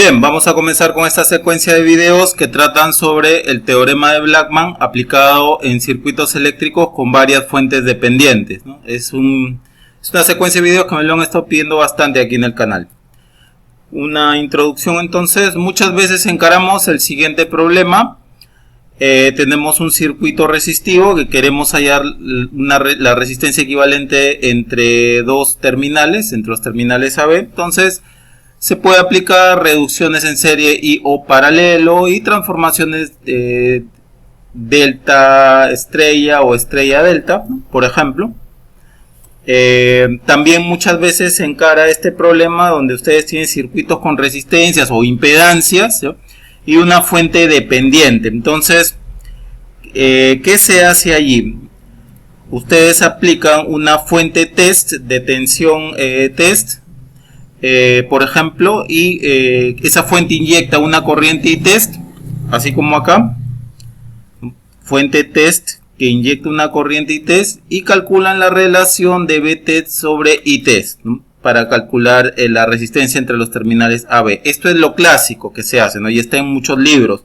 Bien, vamos a comenzar con esta secuencia de videos que tratan sobre el teorema de Blackman aplicado en circuitos eléctricos con varias fuentes dependientes, ¿no? Es una secuencia de videos que me lo han estado pidiendo bastante aquí en el canal. Una introducción entonces. Muchas veces encaramos el siguiente problema. Tenemos un circuito resistivo que queremos hallar la resistencia equivalente entre dos terminales, entre los terminales AB. Entonces se puede aplicar reducciones en serie y o paralelo y transformaciones delta estrella o estrella delta, ¿no? Por ejemplo. También muchas veces se encara este problema donde ustedes tienen circuitos con resistencias o impedancias, ¿sí? Y una fuente dependiente. Entonces, ¿qué se hace allí? Ustedes aplican una fuente test de tensión test, por ejemplo, y esa fuente inyecta una corriente y test, así como acá, fuente test que inyecta una corriente y test, y calculan la relación de B test sobre I test, ¿no? Para calcular la resistencia entre los terminales AB. Esto es lo clásico que se hace, ¿no? Y está en muchos libros.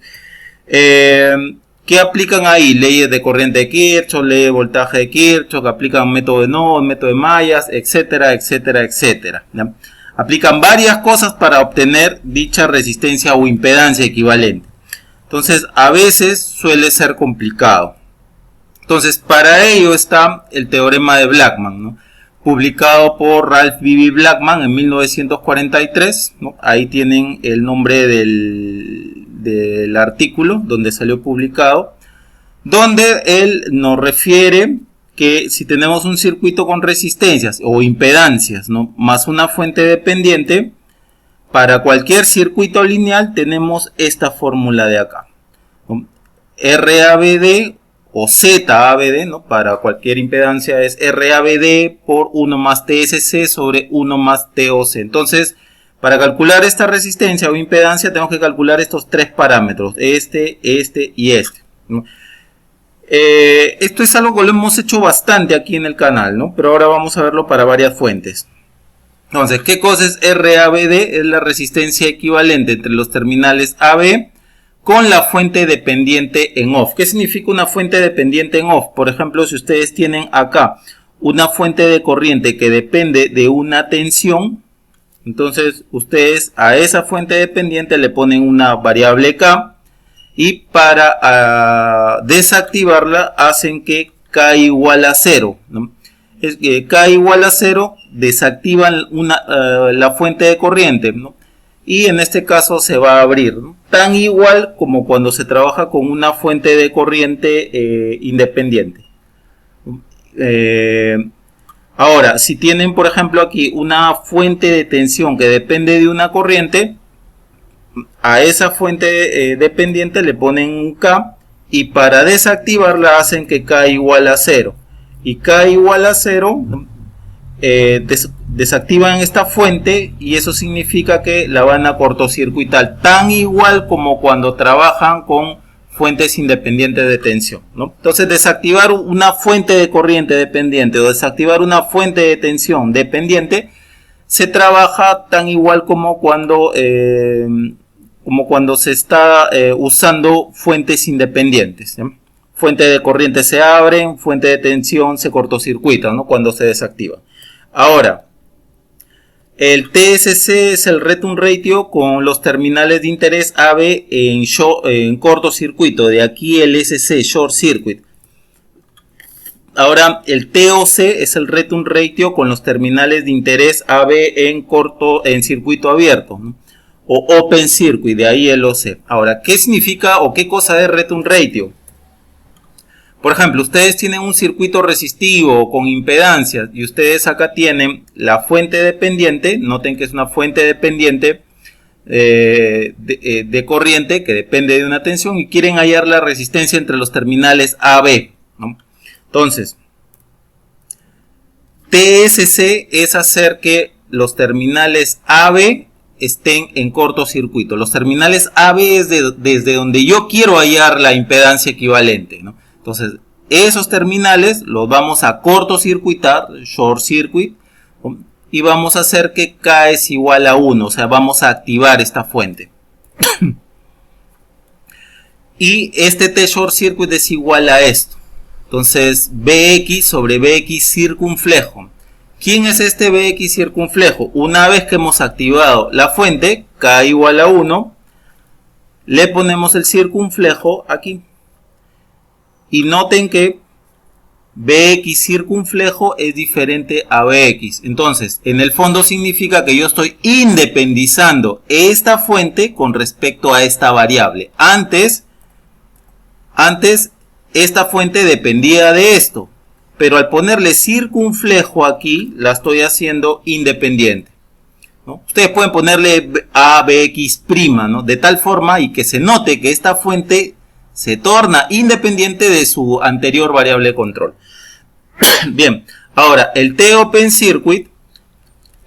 ¿Qué aplican ahí? Leyes de corriente de Kirchhoff, ley de voltaje de Kirchhoff, aplican método de nodos, método de mallas, etcétera, etcétera, etcétera, ¿no? Aplican varias cosas para obtener dicha resistencia o impedancia equivalente. Entonces, a veces suele ser complicado. Entonces, para ello está el teorema de Blackman, ¿no? Publicado por Ralph B. Blackman en 1943, ¿no? Ahí tienen el nombre del artículo donde salió publicado, donde él nos refiere que si tenemos un circuito con resistencias o impedancias, ¿no? Más una fuente dependiente, para cualquier circuito lineal tenemos esta fórmula de acá, ¿no? RABD o ZABD, ¿no? Para cualquier impedancia es RABD por 1 más TSC sobre 1 más TOC. Entonces, para calcular esta resistencia o impedancia tenemos que calcular estos tres parámetros, este y este, ¿no? Esto es algo que lo hemos hecho bastante aquí en el canal, ¿no? Pero ahora vamos a verlo para varias fuentes. Entonces, ¿qué cosa es RABD? Es la resistencia equivalente entre los terminales AB con la fuente dependiente en off. ¿Qué significa una fuente dependiente en off? Por ejemplo, si ustedes tienen acá una fuente de corriente que depende de una tensión, entonces ustedes a esa fuente dependiente le ponen una variable K y para desactivarla hacen que K igual a 0, ¿no? K igual a 0 desactivan la fuente de corriente, ¿no? Y en este caso se va a abrir, ¿no? Tan igual como cuando se trabaja con una fuente de corriente independiente. Ahora, si tienen por ejemplo aquí una fuente de tensión que depende de una corriente, a esa fuente dependiente le ponen un K y para desactivarla hacen que K igual a 0. Y K igual a 0 desactivan esta fuente y eso significa que la van a cortocircuitar, tan igual como cuando trabajan con fuentes independientes de tensión, ¿no? Entonces, desactivar una fuente de corriente dependiente o desactivar una fuente de tensión dependiente se trabaja tan igual como cuando se está usando fuentes independientes, ¿sí? Fuente de corriente se abren, fuente de tensión se cortocircuita, ¿no? Cuando se desactiva. Ahora, el TSC es el return ratio con los terminales de interés AB en cortocircuito. De aquí el SC, short circuit. Ahora, el TOC es el return ratio con los terminales de interés AB en circuito abierto, ¿no? O open circuit, de ahí el OC. Ahora, ¿qué significa o qué cosa es return ratio? Por ejemplo, ustedes tienen un circuito resistivo con impedancias y ustedes acá tienen la fuente dependiente. Noten que es una fuente dependiente de corriente que depende de una tensión y quieren hallar la resistencia entre los terminales AB, ¿no? Entonces, TSC es hacer que los terminales AB estén en cortocircuito. Los terminales AB es desde donde yo quiero hallar la impedancia equivalente, ¿no? Entonces, esos terminales los vamos a cortocircuitar, short circuit, y vamos a hacer que K es igual a 1, o sea, vamos a activar esta fuente. Y este T short circuit es igual a esto. Entonces, Bx sobre Bx circunflejo. ¿Quién es este Bx circunflejo? Una vez que hemos activado la fuente, K igual a 1, le ponemos el circunflejo aquí. Y noten que Bx circunflejo es diferente a Bx. Entonces, en el fondo significa que yo estoy independizando esta fuente con respecto a esta variable. Antes esta fuente dependía de esto, pero al ponerle circunflejo aquí, la estoy haciendo independiente, ¿no? Ustedes pueden ponerle ABX', ¿no? De tal forma y que se note que esta fuente se torna independiente de su anterior variable de control. Bien, ahora el T-Open Circuit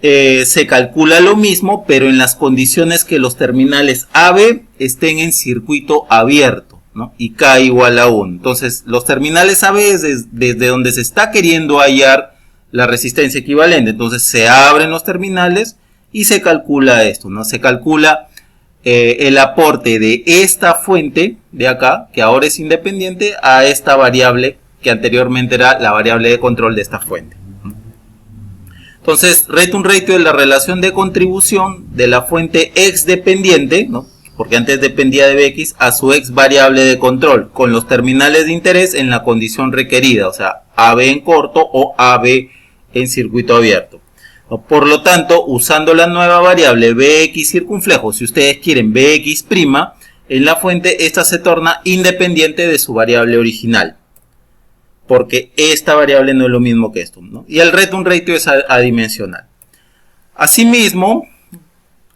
se calcula lo mismo, pero en las condiciones que los terminales AB estén en circuito abierto, ¿no? Y K igual a 1. Entonces, los terminales AB es desde donde se está queriendo hallar la resistencia equivalente. Entonces, se abren los terminales y se calcula esto, ¿no? Se calcula el aporte de esta fuente de acá, que ahora es independiente, a esta variable que anteriormente era la variable de control de esta fuente. Entonces, return ratio es la relación de contribución de la fuente X dependiente, ¿no? Porque antes dependía de Bx, a su X variable de control, con los terminales de interés en la condición requerida, o sea, AB en corto o AB en circuito abierto. Por lo tanto, usando la nueva variable Bx circunflejo, si ustedes quieren Bx', en la fuente esta se torna independiente de su variable original, porque esta variable no es lo mismo que esto, ¿no? Y el return ratio es adimensional. Asimismo,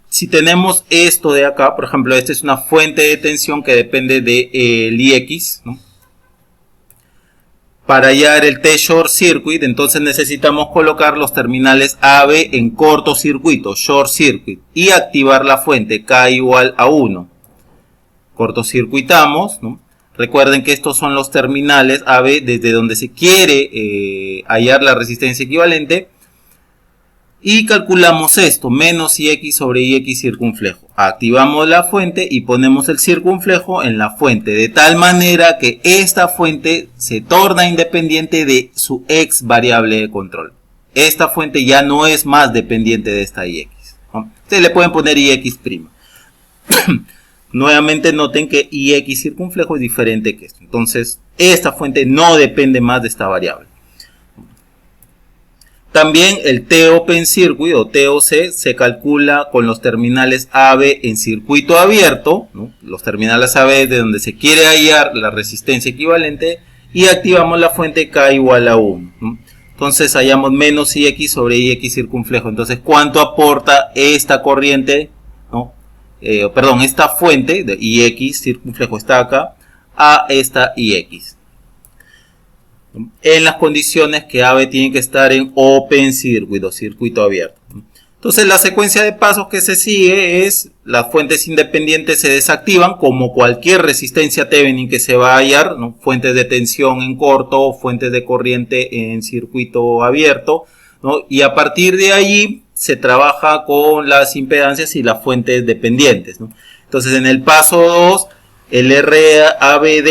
si tenemos esto de acá, por ejemplo, esta es una fuente de tensión que depende del IX, ¿no? Para hallar el T-Short Circuit, entonces necesitamos colocar los terminales AB en cortocircuito, Short Circuit, y activar la fuente K igual a 1. Cortocircuitamos, ¿no? Recuerden que estos son los terminales AB desde donde se quiere hallar la resistencia equivalente. Y calculamos esto, menos IX sobre IX circunflejo. Activamos la fuente y ponemos el circunflejo en la fuente, de tal manera que esta fuente se torna independiente de su X variable de control. Esta fuente ya no es más dependiente de esta IX, ¿no? Ustedes le pueden poner IX'. Nuevamente noten que IX circunflejo es diferente que esto. Entonces, esta fuente no depende más de esta variable. También el T-Open Circuit o TOC se calcula con los terminales AB en circuito abierto, ¿no? Los terminales AB de donde se quiere hallar la resistencia equivalente, y activamos la fuente K igual a 1, ¿no? Entonces hallamos menos IX sobre IX circunflejo. Entonces, ¿cuánto aporta esta corriente, ¿no? Esta fuente de IX circunflejo está acá a esta IX? En las condiciones que AB tiene que estar en Open Circuit o circuito abierto. Entonces la secuencia de pasos que se sigue es: las fuentes independientes se desactivan como cualquier resistencia Thevenin que se va a hallar, ¿no? Fuentes de tensión en corto, fuentes de corriente en circuito abierto, ¿no? Y a partir de allí se trabaja con las impedancias y las fuentes dependientes, ¿no? Entonces en el paso 2, el RABD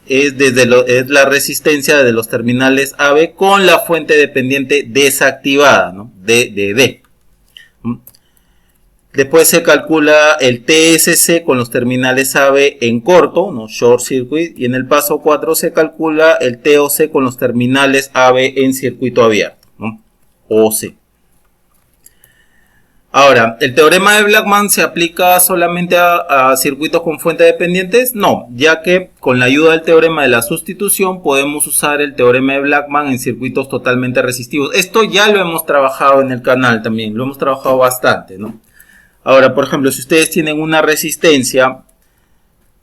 es la resistencia de los terminales AB con la fuente dependiente desactivada, ¿no? D. Después se calcula el TSC con los terminales AB en corto, ¿no? Short Circuit. Y en el paso 4 se calcula el TOC con los terminales AB en circuito abierto, ¿no? OC. Ahora, ¿el teorema de Blackman se aplica solamente a circuitos con fuentes dependientes? No, ya que con la ayuda del teorema de la sustitución podemos usar el teorema de Blackman en circuitos totalmente resistivos. Esto ya lo hemos trabajado en el canal también, lo hemos trabajado bastante, ¿no? Ahora, por ejemplo, si ustedes tienen una resistencia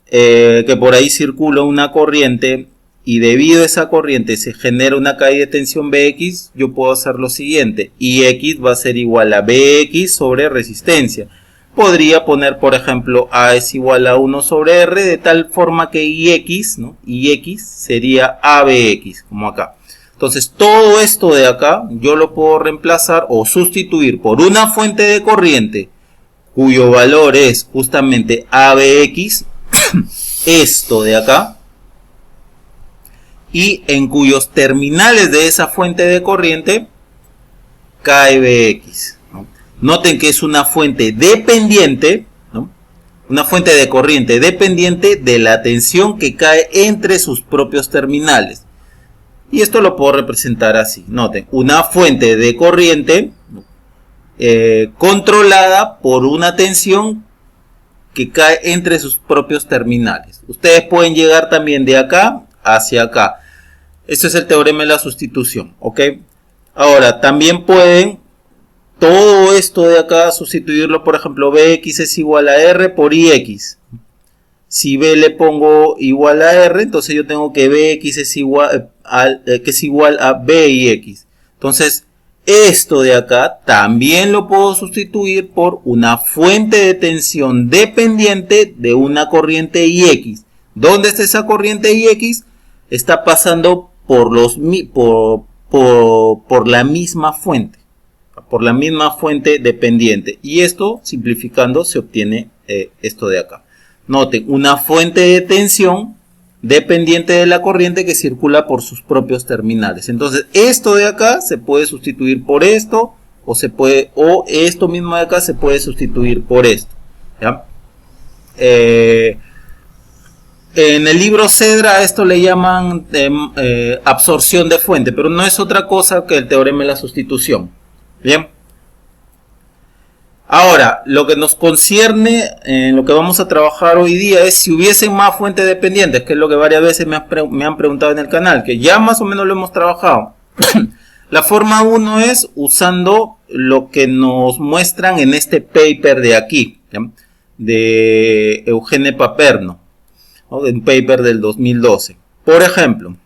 que por ahí circula una corriente y debido a esa corriente se genera una caída de tensión Bx, yo puedo hacer lo siguiente: Ix va a ser igual a Bx sobre resistencia. Podría poner, por ejemplo, A es igual a 1 sobre R, de tal forma que Ix, ¿no? Ix sería ABX, como acá. Entonces todo esto de acá yo lo puedo reemplazar o sustituir por una fuente de corriente cuyo valor es justamente ABX, esto de acá, y en cuyos terminales de esa fuente de corriente KBX, ¿no? Noten que es una fuente dependiente, ¿no? Una fuente de corriente dependiente de la tensión que cae entre sus propios terminales. Y esto lo puedo representar así. Noten, una fuente de corriente controlada por una tensión que cae entre sus propios terminales. Ustedes pueden llegar también de acá hacia acá. Este es el teorema de la sustitución, ¿ok? Ahora, también pueden todo esto de acá sustituirlo, por ejemplo, Bx es igual a R por Ix. Si B le pongo igual a R, entonces yo tengo que Bx es igual a Bix. Entonces, esto de acá también lo puedo sustituir por una fuente de tensión dependiente de una corriente Ix. ¿Dónde está esa corriente Ix? Está pasando por la misma fuente. Por la misma fuente dependiente. Y esto, simplificando, se obtiene esto de acá. Noten, una fuente de tensión dependiente de la corriente que circula por sus propios terminales. Entonces, esto de acá se puede sustituir por esto, o esto mismo de acá se puede sustituir por esto. ¿Ya? En el libro Cedra a esto le llaman absorción de fuente, pero no es otra cosa que el teorema de la sustitución. Bien. Ahora, lo que nos concierne en lo que vamos a trabajar hoy día es si hubiesen más fuentes dependientes, que es lo que varias veces me han preguntado en el canal, que ya más o menos lo hemos trabajado. La forma 1 es usando lo que nos muestran en este paper de aquí, ¿ya? De Eugene Paperno, ¿no? Un paper del 2012. Por ejemplo,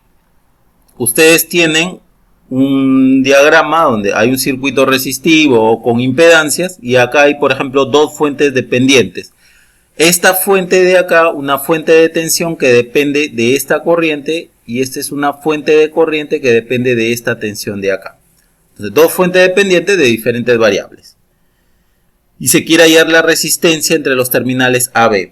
ustedes tienen un diagrama donde hay un circuito resistivo o con impedancias y acá hay, por ejemplo, dos fuentes dependientes. Esta fuente de acá, una fuente de tensión que depende de esta corriente, y esta es una fuente de corriente que depende de esta tensión de acá. Entonces, dos fuentes dependientes de diferentes variables. Y se quiere hallar la resistencia entre los terminales AB.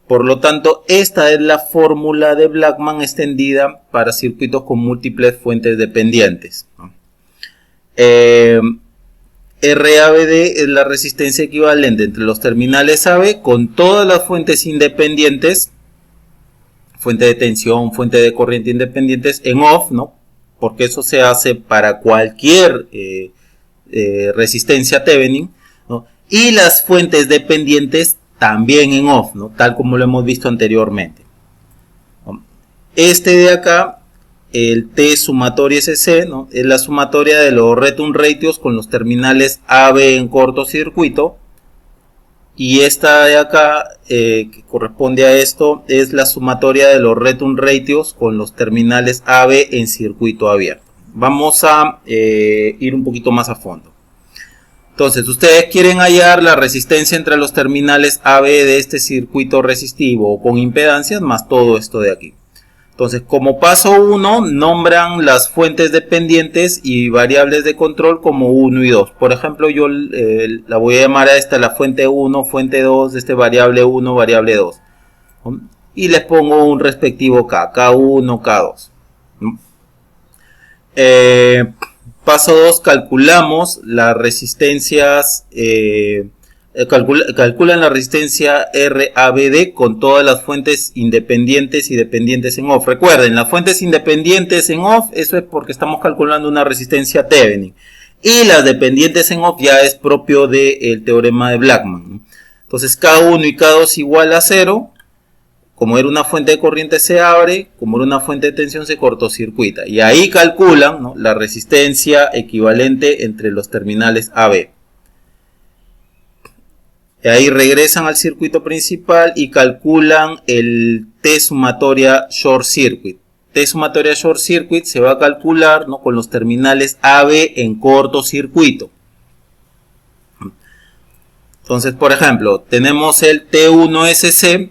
Por lo tanto, esta es la fórmula de Blackman extendida para circuitos con múltiples fuentes dependientes. RABD es la resistencia equivalente entre los terminales AB con todas las fuentes independientes, fuente de tensión, fuente de corriente independientes en off, ¿no? Porque eso se hace para cualquier resistencia Thevenin, ¿no? Y las fuentes dependientes también en off, ¿no? Tal como lo hemos visto anteriormente. Este de acá, el T sumatorio SC, ¿no? Es la sumatoria de los return ratios con los terminales AB en cortocircuito. Y esta de acá, que corresponde a esto, es la sumatoria de los return ratios con los terminales AB en circuito abierto. Vamos a ir un poquito más a fondo. Entonces, ustedes quieren hallar la resistencia entre los terminales AB de este circuito resistivo o con impedancias más todo esto de aquí. Entonces, como paso 1, nombran las fuentes dependientes y variables de control como 1 y 2. Por ejemplo, yo la voy a llamar a esta la fuente 1, fuente 2, variable 1, variable 2. ¿No? Y les pongo un respectivo K, K1, K2. ¿No? Paso 2, calculamos las resistencias, calculan la resistencia RABD con todas las fuentes independientes y dependientes en off. Recuerden, las fuentes independientes en off, eso es porque estamos calculando una resistencia Thevenin. Y las dependientes en off ya es propio del teorema de Blackman. Entonces K1 y K2 igual a 0. Como era una fuente de corriente se abre, como era una fuente de tensión se cortocircuita. Y ahí calculan, ¿no?, la resistencia equivalente entre los terminales AB. Y ahí regresan al circuito principal y calculan el T sumatoria short circuit. T sumatoria short circuit se va a calcular, ¿no?, con los terminales AB en cortocircuito. Entonces, por ejemplo, tenemos el T1SC,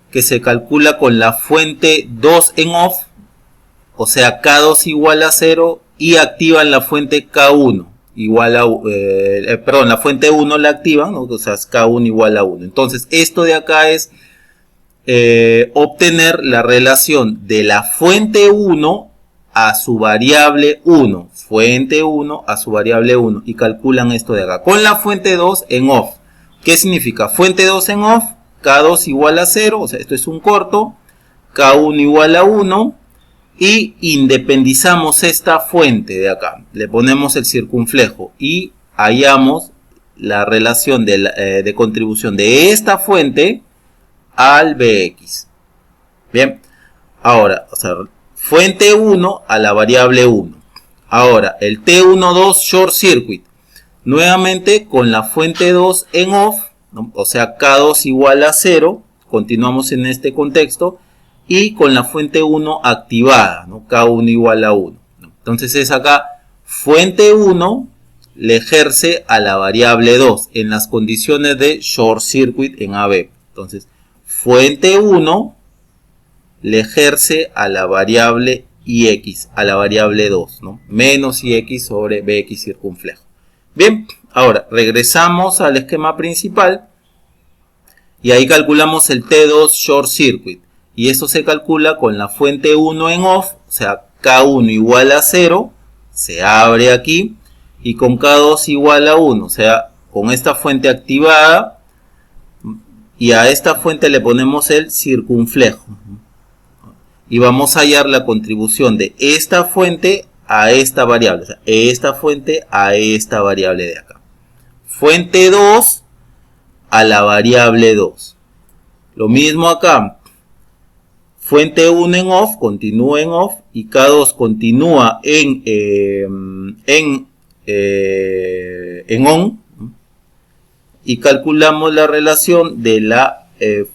que se calcula con la fuente 2 en off, o sea K2 igual a 0 y activan la fuente K1 igual a, perdón, la fuente 1 la activan, ¿no? O sea es K1 igual a 1. Entonces esto de acá es obtener la relación de la fuente 1 a su variable 1, fuente 1 a su variable 1, y calculan esto de acá con la fuente 2 en off. ¿Qué significa? Fuente 2 en off, K2 igual a 0, o sea esto es un corto, K1 igual a 1, y independizamos esta fuente de acá, le ponemos el circunflejo y hallamos la relación de contribución de esta fuente al Bx. Bien, ahora, o sea, fuente 1 a la variable 1. Ahora, el T12 short circuit, nuevamente con la fuente 2 en off, ¿no? O sea, K2 igual a 0, continuamos en este contexto, y con la fuente 1 activada, ¿no? K1 igual a 1. ¿No? Entonces es acá, fuente 1 le ejerce a la variable 2 en las condiciones de short circuit en AB. Entonces, fuente 1 le ejerce a la variable IX, a la variable 2, ¿no? Menos IX sobre BX circunflejo. Bien, ahora regresamos al esquema principal y ahí calculamos el T2 short circuit. Y esto se calcula con la fuente 1 en off, o sea, K1 igual a 0, se abre aquí, y con K2 igual a 1, o sea, con esta fuente activada, y a esta fuente le ponemos el circunflejo. Y vamos a hallar la contribución de esta fuente a esta variable, o sea, esta fuente a esta variable de acá. Fuente 2 a la variable 2. Lo mismo acá. Fuente 1 en off, continúa en off, y K2 continúa en on, y calculamos la relación de la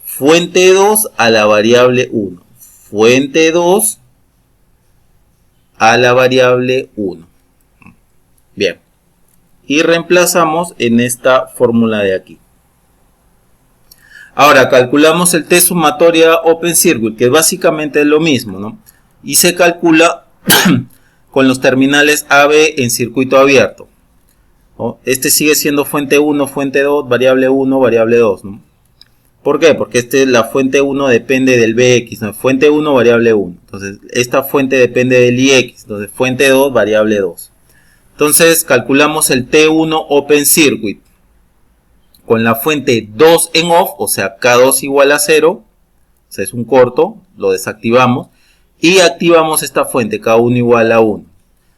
fuente 2 a la variable 1. Fuente 2 a la variable 1. Bien. Y reemplazamos en esta fórmula de aquí. Ahora calculamos el T sumatoria Open Circuit, que básicamente es lo mismo, ¿no? Y se calcula con los terminales AB en circuito abierto, ¿no? Este sigue siendo fuente 1, fuente 2, variable 1, variable 2, ¿no? ¿Por qué? Porque la fuente 1 depende del Bx, ¿no? Fuente 1, variable 1. Entonces, esta fuente depende del Ix. Entonces, fuente 2, variable 2. Entonces, calculamos el T1 Open Circuit con la fuente 2 en off, o sea, K2 igual a 0. O sea, es un corto, lo desactivamos. Y activamos esta fuente, K1 igual a 1.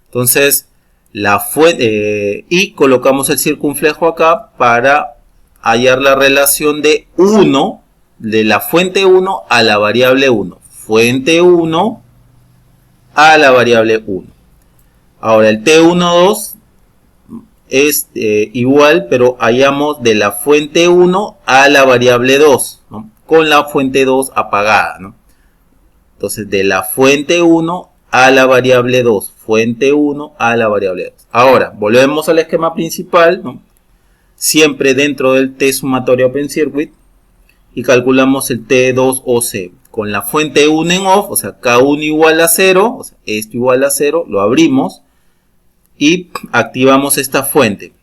Entonces, y colocamos el circunflejo acá para hallar la relación de 1, de la fuente 1 a la variable 1. Fuente 1 a la variable 1. Ahora el T12 es igual, pero hallamos de la fuente 1 a la variable 2, ¿no? Con la fuente 2 apagada, ¿no? Entonces de la fuente 1 a la variable 2. Fuente 1 a la variable 2. Ahora, volvemos al esquema principal, ¿no? Siempre dentro del T sumatorio Open Circuit, y calculamos el T2OC con la fuente 1 en off, o sea, K1 igual a 0, o sea, esto igual a 0, lo abrimos y activamos esta fuente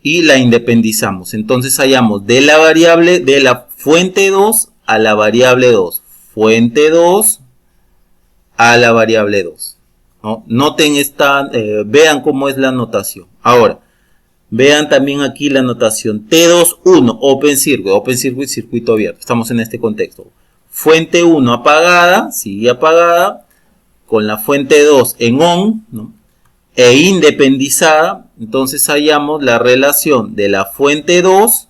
y la independizamos. Entonces hallamos de la variable, de la fuente 2 a la variable 2, fuente 2 a la variable 2, ¿no? Noten esta, vean cómo es la notación. Ahora, vean también aquí la notación T21 Open Circuit, circuito abierto. Estamos en este contexto. Fuente 1 apagada, sigue apagada, con la fuente 2 en on, ¿no? E independizada. Entonces hallamos la relación de la fuente 2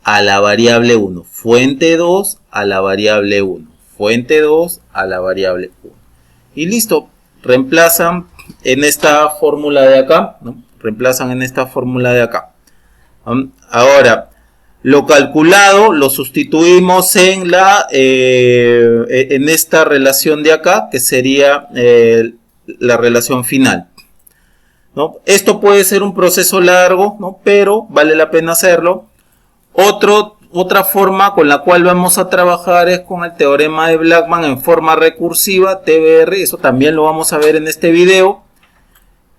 a la variable 1. Fuente 2 a la variable 1. Fuente 2 a la variable 1. Y listo. Reemplazan en esta fórmula de acá, ¿no? Reemplazan en esta fórmula de acá. Ahora, lo calculado lo sustituimos en esta relación de acá, que sería la relación final, ¿no? Esto puede ser un proceso largo, ¿no? Pero vale la pena hacerlo. otra forma con la cual vamos a trabajar es con el teorema de Blackman en forma recursiva, TBR. Eso también lo vamos a ver en este video.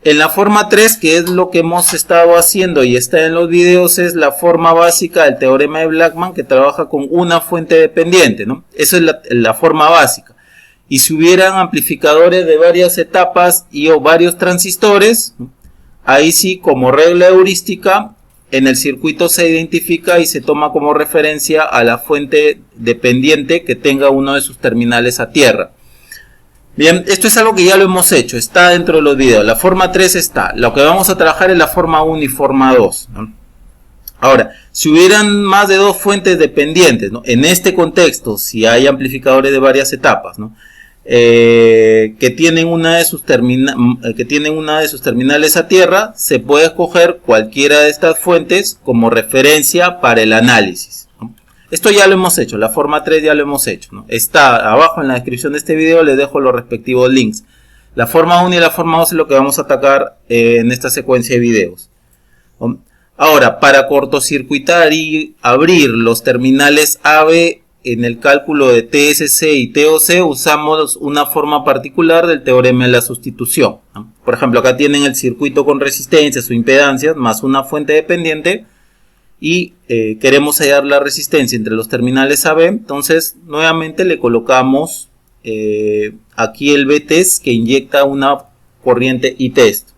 En la forma 3, que es lo que hemos estado haciendo y está en los videos, es la forma básica del teorema de Blackman, que trabaja con una fuente dependiente, ¿no? Esa es la forma básica. Y si hubieran amplificadores de varias etapas o varios transistores, ¿no?, ahí sí, como regla heurística, en el circuito se identifica y se toma como referencia a la fuente dependiente que tenga uno de sus terminales a tierra. Bien, esto es algo que ya lo hemos hecho, está dentro de los videos. La forma 3 está. Lo que vamos a trabajar es la forma 1 y forma 2, ¿no? Ahora, si hubieran más de dos fuentes dependientes, ¿no?, en este contexto, si hay amplificadores de varias etapas, ¿no?, que tienen una de sus terminales a tierra, se puede escoger cualquiera de estas fuentes como referencia para el análisis, ¿no? Esto ya lo hemos hecho, la forma 3 ya lo hemos hecho, ¿no? Está abajo en la descripción de este video, les dejo los respectivos links. La forma 1 y la forma 2 es lo que vamos a atacar en esta secuencia de videos, ¿no? Ahora, para cortocircuitar y abrir los terminales AB en el cálculo de TSC y TOC, usamos una forma particular del teorema de la sustitución, ¿no? Por ejemplo, acá tienen el circuito con resistencias o impedancias más una fuente dependiente y queremos hallar la resistencia entre los terminales AB. Entonces, nuevamente le colocamos aquí el VTEST que inyecta una corriente ITEST.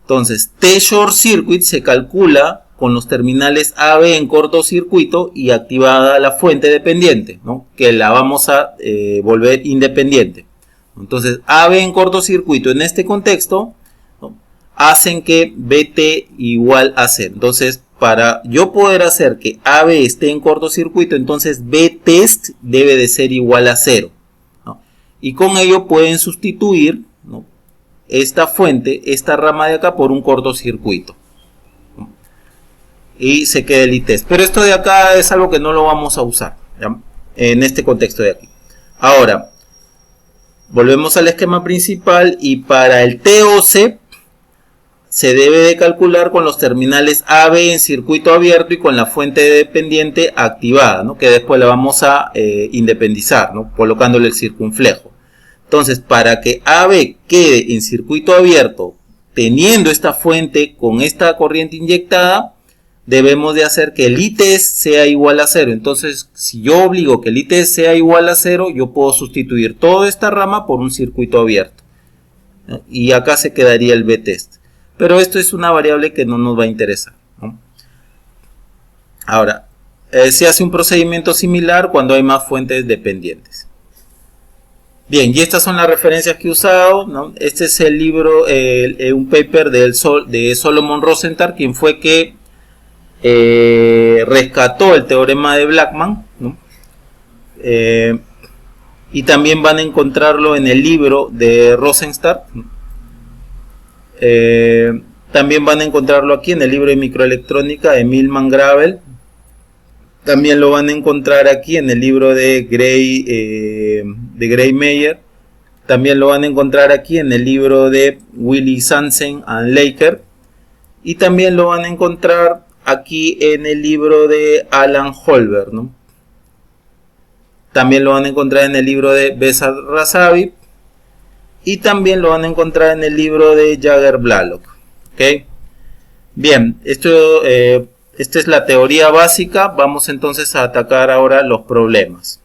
Entonces, T short circuit se calcula con los terminales AB en cortocircuito y activada la fuente dependiente, ¿no?, que la vamos a volver independiente. Entonces, AB en cortocircuito en este contexto, ¿no?, hacen que VT igual a 0. Entonces, para yo poder hacer que AB esté en cortocircuito, entonces VTEST debe de ser igual a 0, ¿no? Y con ello pueden sustituir, ¿no?, esta fuente, esta rama de acá, por un cortocircuito, ¿no?, y se queda el ITEST. Pero esto de acá es algo que no lo vamos a usar, ¿ya?, en este contexto de aquí. Ahora, volvemos al esquema principal y para el TOC se debe de calcular con los terminales AB en circuito abierto y con la fuente dependiente activada, ¿no?, que después la vamos a independizar, ¿no?, colocándole el circunflejo. Entonces, para que AB quede en circuito abierto teniendo esta fuente con esta corriente inyectada, debemos de hacer que el ITEST sea igual a 0. Entonces, si yo obligo que el ITEST sea igual a 0, yo puedo sustituir toda esta rama por un circuito abierto, ¿no?, y acá se quedaría el VTEST. Pero esto es una variable que no nos va a interesar, ¿no? Ahora, se hace un procedimiento similar cuando hay más fuentes dependientes. Bien, y estas son las referencias que he usado, ¿no? Este es el libro, un paper de Solomon Rosenthal, quien fue que rescató el teorema de Blackman, ¿no? Y también van a encontrarlo en el libro de Rosenthal, ¿no? También van a encontrarlo aquí en el libro de microelectrónica de Millman-Gravel. También lo van a encontrar aquí en el libro de Gray-Meyer. También lo van a encontrar aquí en el libro de Willy Sansen and Laker. Y también lo van a encontrar aquí en el libro de Alan Holberg, ¿no? También lo van a encontrar en el libro de Behzad Razavi. Y también lo van a encontrar en el libro de Jager-Blalock. ¿Okay? Bien, esta es la teoría básica. Vamos entonces a atacar ahora los problemas.